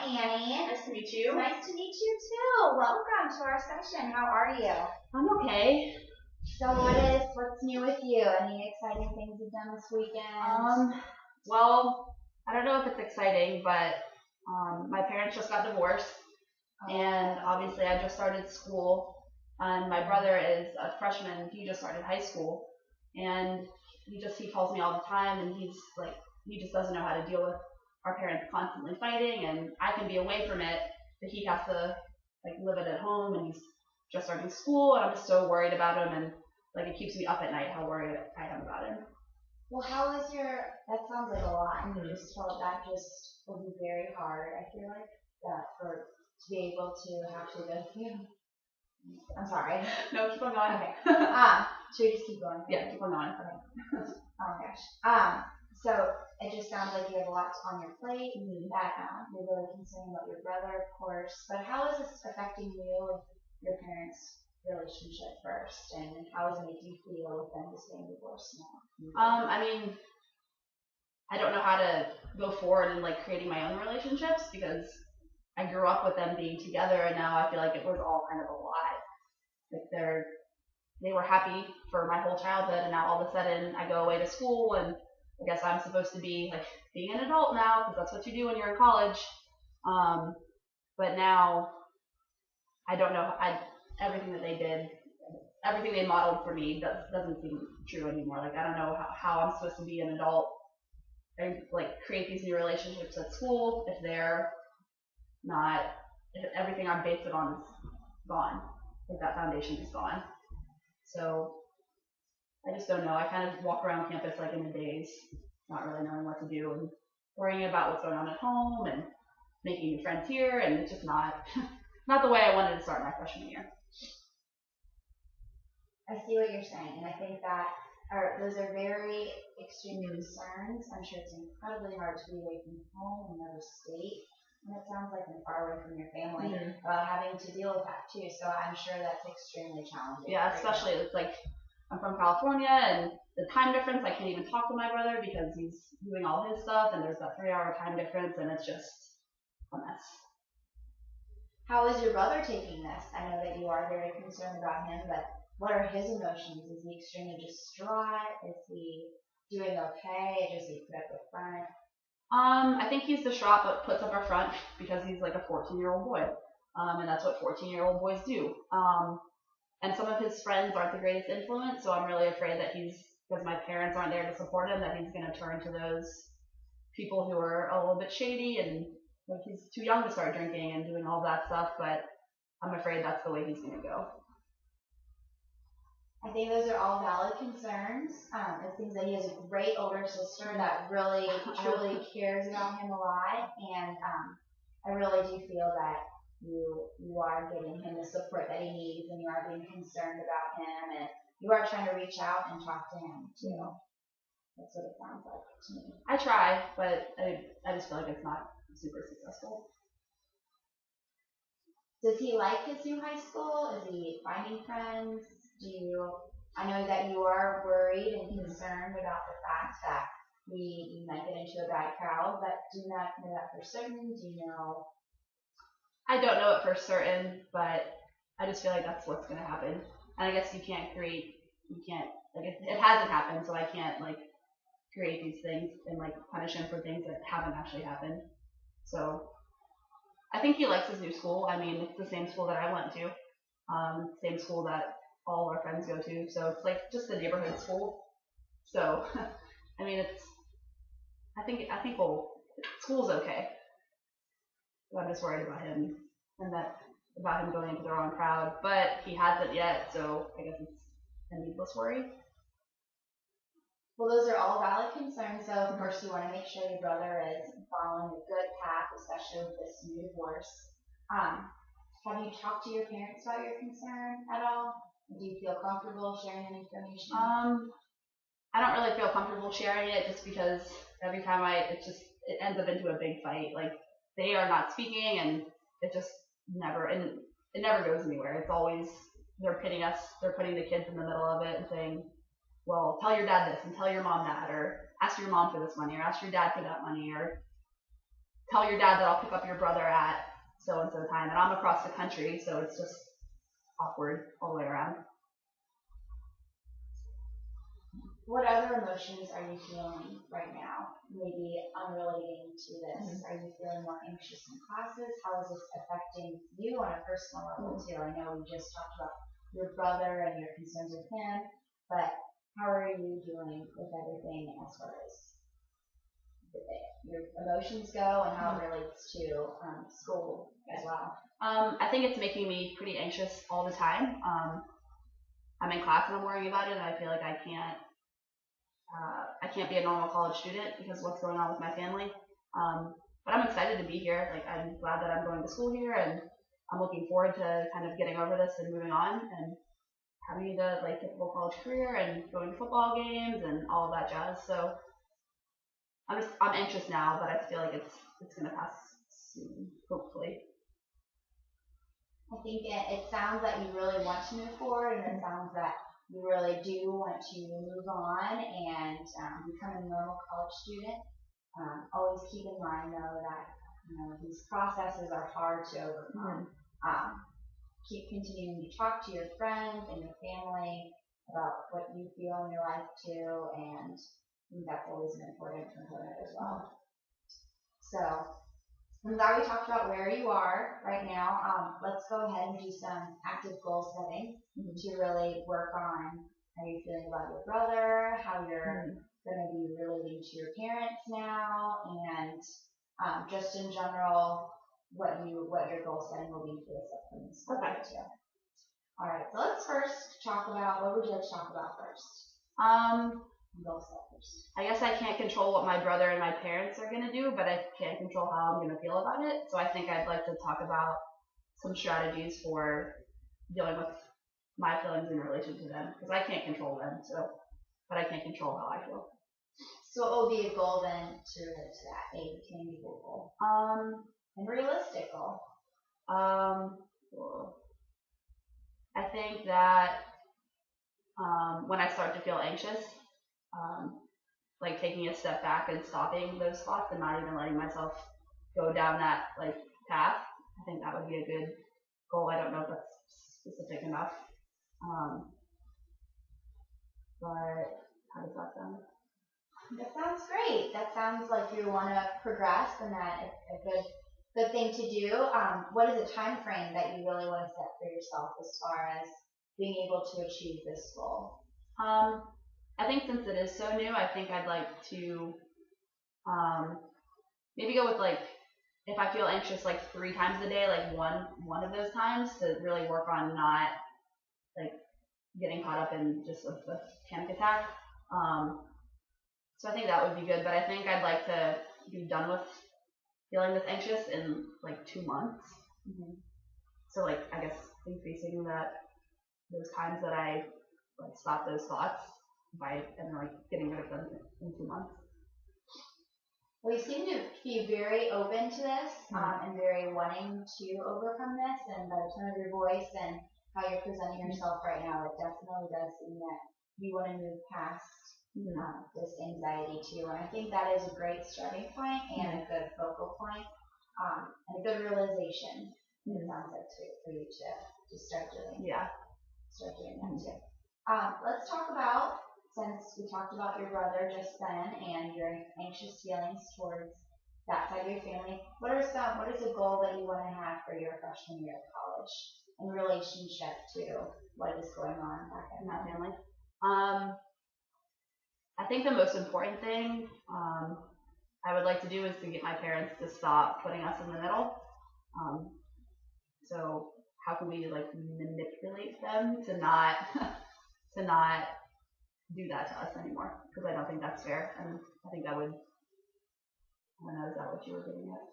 Annie. Nice to meet you. Nice to meet you too. Welcome to our session. How are you? I'm okay. So what's new with you? Any exciting things you've done this weekend? Well, I don't know if it's exciting, but my parents just got divorced, and obviously I just started school, and my brother is a freshman. He just started high school, and he calls me all the time, and he just doesn't know how to deal with our parents constantly fighting, and I can be away from it, but he has to live it at home, and he's just starting school, and I'm just so worried about him, and it keeps me up at night how worried I am about him. Well, that sounds like a lot, and you just told that just will be very hard. I feel like that to be able to have to go through. I'm sorry. No, keep on going. Okay. Should we just keep going? Yeah, keep on going. Okay. Oh my gosh. So it just sounds like you have a lot on your plate. That you're really concerned about your brother, of course. But how is this affecting you with your parents' relationship first, and how does it make you feel with them just getting divorced now? I mean, I don't know how to go forward in creating my own relationships, because I grew up with them being together, and now I feel like it was all kind of a lie. They were happy for my whole childhood, and now all of a sudden I go away to school, and I guess I'm supposed to be being an adult now, because that's what you do when you're in college. But now I don't know. Everything that they did, everything they modeled for me doesn't seem true anymore. I don't know how I'm supposed to be an adult and create these new relationships at school if everything I based it on is gone. That foundation is gone. So I just don't know. I kind of walk around campus in a daze, not really knowing what to do, and worrying about what's going on at home and making new friends here, and it's just not the way I wanted to start my freshman year. I see what you're saying, and I think that those are very extreme concerns. I'm sure it's incredibly hard to be away from home in another state, and it sounds like you're far away from your family, about having to deal with that too. So I'm sure that's extremely challenging. Yeah, especially it's I'm from California, and the time difference, I can't even talk to my brother because he's doing all his stuff, and there's that 3-hour time difference, and it's just a mess. How is your brother taking this? I know that you are very concerned about him, but what are his emotions? Is he extremely distraught? Is he doing okay? Does he put up a front? I think he's distraught, but puts up a front because he's a 14-year-old boy, and that's what 14-year-old boys do. And some of his friends aren't the greatest influence, so I'm really afraid that because my parents aren't there to support him, that he's going to turn to those people who are a little bit shady, and he's too young to start drinking and doing all that stuff, but I'm afraid that's the way he's going to go. I think those are all valid concerns. It seems that he has a great older sister that really, truly cares about him a lot, and I really do feel that you are giving him the support that he needs, and you are being concerned about him, and you are trying to reach out and talk to him too. That's what it sounds like to me. I try, but I just feel like it's not super successful. Does he like his new high school? Is he finding friends? I know that you are worried and concerned about the fact that we might get into a bad crowd, but do you not know that for certain? Do you know? I don't know it for certain, but I just feel like that's what's going to happen. And I guess it hasn't happened, so I can't create these things and punish him for things that haven't actually happened. So I think he likes his new school. I mean, it's the same school that I went to, same school that all our friends go to. So it's just a neighborhood school. So I mean, I think school's okay. But I'm just worried about him and about him going into the wrong crowd. But he hasn't yet, so I guess it's a needless worry. Well, those are all valid concerns. So, of course, you want to make sure your brother is following a good path, especially with this new divorce. Have you talked to your parents about your concern at all? Do you feel comfortable sharing any information? I don't really feel comfortable sharing it, just because every time it ends up into a big fight. They are not speaking, and it just never goes anywhere. It's always they're putting the kids in the middle of it and saying, well, tell your dad this and tell your mom that, or ask your mom for this money, or ask your dad for that money, or tell your dad that I'll pick up your brother at so and so time, and I'm across the country, so it's just awkward all the way around. What other emotions are you feeling right now? Maybe unrelating to this. Are you feeling more anxious in classes? How is this affecting you on a personal level too? I know we just talked about your brother and your concerns with him, but how are you doing with everything as far as your emotions go and how it relates to school as well? I think it's making me pretty anxious all the time. I'm in class and I'm worrying about it, and I feel like I can't be a normal college student because of what's going on with my family. But I'm excited to be here. Like, I'm glad that I'm going to school here, and I'm looking forward to kind of getting over this and moving on and having the like typical college career and going to football games and all of that jazz. So I'm anxious now, but I feel like it's gonna pass soon, hopefully. I think it sounds like you really want to move forward, and it sounds that you really do want to move on and become a normal college student. Always keep in mind, though, that these processes are hard to overcome. Keep continuing to talk to your friends and your family about what you feel in your life too, and I think that's always an important component as well. So I'm glad we talked about where you are right now. Let's go ahead and do some active goal setting to really work on how you're feeling about your brother, how you're going to be relating to your parents now, and just in general, what your goal setting will be for this upcoming school year too. All right, so let's first talk about, what would you like to talk about first? Goal setters. I guess I can't control what my brother and my parents are going to do, but I can control how I'm going to feel about it. So I think I'd like to talk about some strategies for dealing with my feelings in relation to them, because I can't control them, but I can control how I feel. So what will be a goal then to relate to that? A tangible goal. And realistic goal. I think that when I start to feel anxious, like taking a step back and stopping those thoughts and not even letting myself go down that like path. I think that would be a good goal. I don't know if that's specific enough. But how does that sound? That sounds great. That sounds like you want to progress, and that it's a good thing to do. What is a time frame that you really want to set for yourself as far as being able to achieve this goal? I think since it is so new, I think I'd like to maybe go with like, if I feel anxious like 3 times a day, like one of those times to really work on not like getting caught up in just a panic attack. So I think that would be good, but I think I'd like to be done with feeling this anxious in like 2 months. So like, I guess increasing those times that I like stop those thoughts and like getting rid of them in 2 months. Well, you seem to be very open to this and very wanting to overcome this, and by the tone of your voice and how you're presenting yourself right now, it definitely does seem that you want to move past this anxiety too. And I think that is a great starting point and a good focal point and a good realization. It sounds like for you to start doing. Start doing that too. Let's talk about, since we talked about your brother just then and your anxious feelings towards that side of your family, what is a goal that you want to have for your freshman year of college in relationship to what is going on back in that family? I think the most important thing I would like to do is to get my parents to stop putting us in the middle. So how can we like manipulate them to not do that to us anymore? Because I don't think that's fair, and I think that would. I don't know. Is that what you were getting at?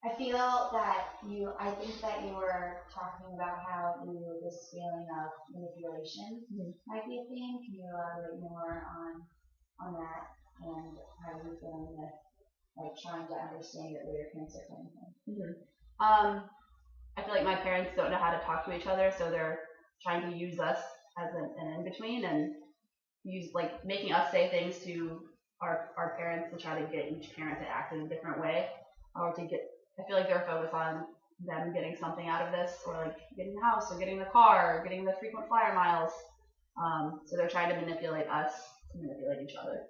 I feel that I think that you were talking about how this feeling of manipulation might be a thing. Can you elaborate more on that and how you're feeling with like trying to understand where your parents are coming from? I feel like my parents don't know how to talk to each other, so they're trying to use us as an in-between and making us say things to our parents to try to get each parent to act in a different way. or to get. I feel like they're focused on them getting something out of this, or like getting the house, or getting the car, or getting the frequent flyer miles. So they're trying to manipulate us to manipulate each other.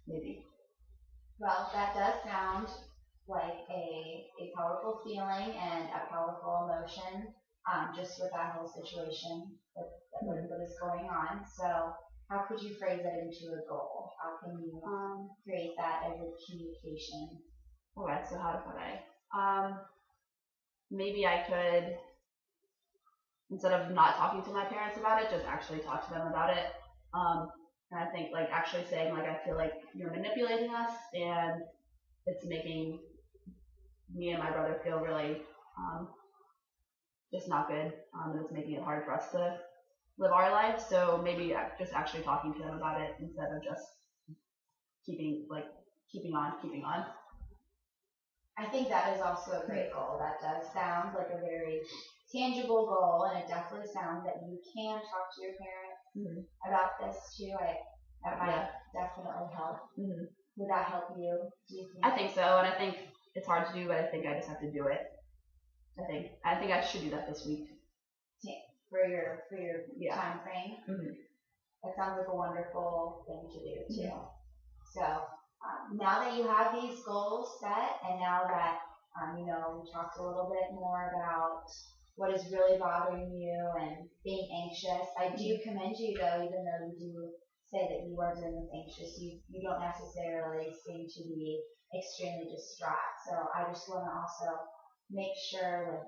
Maybe. Well, that does sound like a powerful feeling and a powerful emotion, just with that whole situation that is going on. So how could you phrase it into a goal? How can you create that as a communication? Okay, so how could I? Maybe I could, instead of not talking to my parents about it, just actually talk to them about it. And I think like actually saying like I feel like you're manipulating us and it's making me and my brother feel really just not good, and it's making it hard for us to live our lives. So maybe just actually talking to them about it instead of just keeping on. I think that is also a great goal. That does sound like a very tangible goal, and it definitely sounds that you can talk to your parents about this too. That might definitely help. Would that help you? Do you think? I think so, and I think it's hard to do, but I think I just have to do it. I think I should do that this week. For your time frame. That sounds like a wonderful thing to do too. So now that you have these goals set, and now that we talked a little bit more about what is really bothering you and being anxious, I do commend you though, even though you do say that you are doing this anxious, you don't necessarily seem to be extremely distraught. So I just want to also make sure with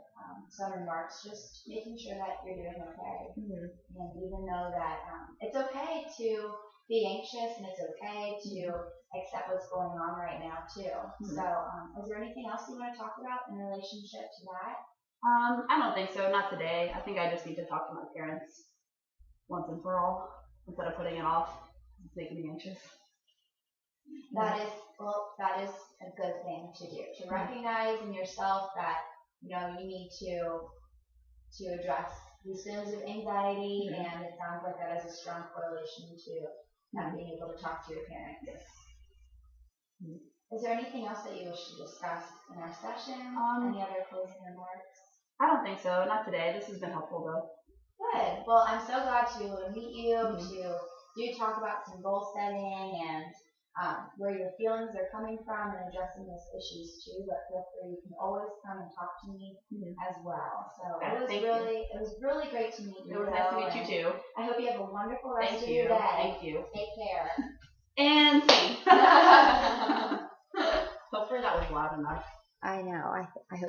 some remarks, just making sure that you're doing okay. And even know that it's okay to be anxious, and it's okay to accept what's going on right now too. So is there anything else you want to talk about in relationship to that? I don't think so, not today. I think I just need to talk to my parents once and for all instead of putting it off. It's making me anxious. That is a good thing to do, to recognize in yourself that you need to address these feelings of anxiety, and it sounds like that has a strong correlation to not being able to talk to your parents. Yes. Is there anything else that you wish to discuss in our session? Any other closing remarks? I don't think so, not today. This has been helpful though. Good. Well, I'm so glad to be able to meet you, to talk about some goal setting and where your feelings are coming from and addressing those issues too. But feel free, you can always come and talk to me as well. So it was really great to meet you. It was nice to meet you too. I hope you have a wonderful rest of your day. Thank you. Take care. And see. Hopefully that was loud enough. I know. I hope.